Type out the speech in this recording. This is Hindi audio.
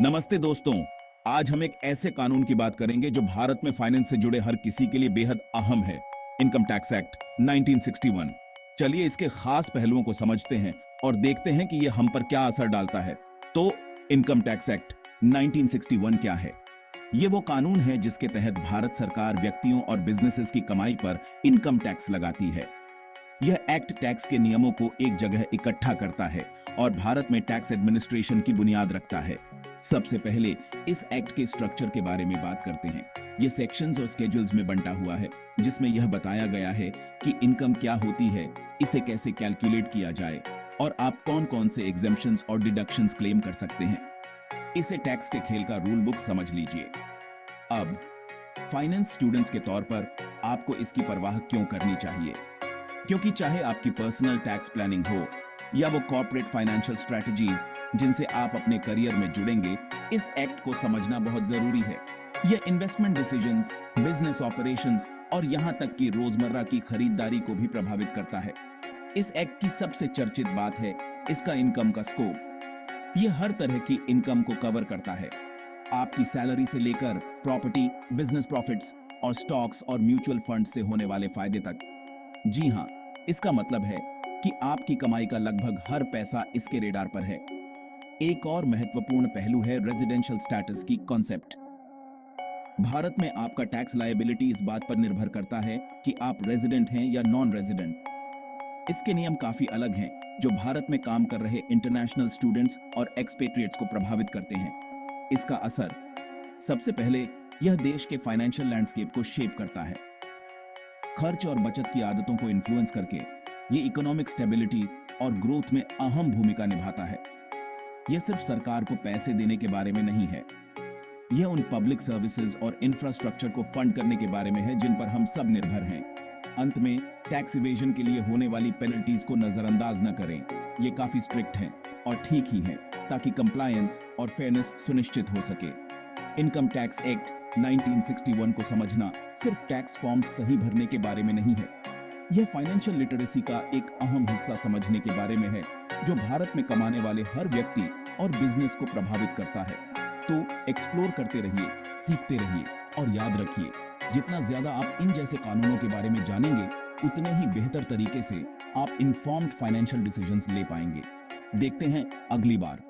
नमस्ते दोस्तों। आज हम एक ऐसे कानून की बात करेंगे जो भारत में फाइनेंस से जुड़े हर किसी के लिए बेहद अहम है। Income tax act 1961। चलिए इसके खास पहलुओं को समझते हैं और देखते हैं कि यह हम पर क्या असर डालता है। तो इनकम टैक्स एक्ट 1961 क्या है? ये वो कानून है जिसके तहत भारत सरकार व्यक्तियों और बिजनेसेस की कमाई पर इनकम टैक्स लगाती है। यह एक्ट टैक्स के नियमों को एक जगह इकट्ठा करता है और भारत में टैक्स एडमिनिस्ट्रेशन की बुनियाद रखता है। सबसे पहले इस एक्ट के स्ट्रक्चर के बारे में बात करते हैं। ये सेक्शंस और स्केड्यूल्स में बंटा हुआ है, जिसमें यह बताया गया है कि इनकम क्या होती है, इसे कैसे कैलकुलेट किया जाए और आप कौन-कौन से एग्जेम्पशंस और डिडक्शंस क्लेम कर सकते हैं। इसे टैक्स के खेल का रूल बुक समझ लीजिए। अब फाइनेंस स्टूडेंट्स के तौर पर आपको इसकी परवाह क्यों करनी चाहिए? क्योंकि चाहे आपकी पर्सनल टैक्स प्लानिंग हो या वो कॉर्पोरेट फाइनेंशियल स्ट्रेटजीज जिनसे आप अपने करियर में जुड़ेंगे, इस एक्ट को समझना बहुत जरूरी है। यह इन्वेस्टमेंट डिसीजंस, बिजनेस ऑपरेशंस और यहां तक कि रोजमर्रा की खरीदारी को भी प्रभावित करता है। इस एक्ट की सबसे चर्चित बात है इसका इनकम का स्कोप। यह हर तरह की इनकम को कवर करता है, आपकी सैलरी से लेकर प्रॉपर्टी, बिजनेस प्रॉफिट्स और स्टॉक्स और म्यूचुअल फंड से होने वाले फायदे तक। जी हां, इसका मतलब है कि आपकी कमाई का लगभग हर पैसा इसके रेडार पर है। एक और महत्वपूर्ण पहलू है रेजिडेंशियल स्टेटस की कॉन्सेप्ट। भारत में आपका टैक्स लायबिलिटी इस बात पर निर्भर करता है कि आप रेजिडेंट हैं या नॉन रेजिडेंट। इसके नियम काफी अलग हैं, जो भारत में काम कर रहे इंटरनेशनल स्टूडेंट्स और एक्सपेट्रिएट्स को प्रभावित करते हैं। इसका असर सबसे पहले यह देश के फाइनेंशियल लैंडस्केप को शेप करता है। खर्च और बचत की आदतों को इन्फ्लुएंस करके ये इकोनॉमिक स्टेबिलिटी और ग्रोथ में अहम भूमिका निभाता है। यह सिर्फ सरकार को पैसे देने के बारे में नहीं है, यह उन पब्लिक सर्विसेज और इंफ्रास्ट्रक्चर को फंड करने के बारे में है जिन पर हम सब निर्भर हैं। अंत में टैक्स इवेजन के लिए होने वाली पेनल्टीज को नजरअंदाज न करें। ये काफी स्ट्रिक्ट हैं और ठीक ही हैं, ताकि कंप्लायंस और फेयरनेस सुनिश्चित हो सके। इनकम टैक्स एक्ट 1961 को समझना सिर्फ टैक्स फॉर्म सही भरने के बारे में नहीं है, यह फाइनेंशियल लिटरेसी का एक अहम हिस्सा समझने के बारे में है, जो भारत में कमाने वाले हर व्यक्ति और बिजनेस को प्रभावित करता है। तो एक्सप्लोर करते रहिए, सीखते रहिए और याद रखिए, जितना ज्यादा आप इन जैसे कानूनों के बारे में जानेंगे, उतने ही बेहतर तरीके से आप इन्फॉर्म्ड फाइनेंशियल डिसीजंस ले पाएंगे। देखते हैं अगली बार।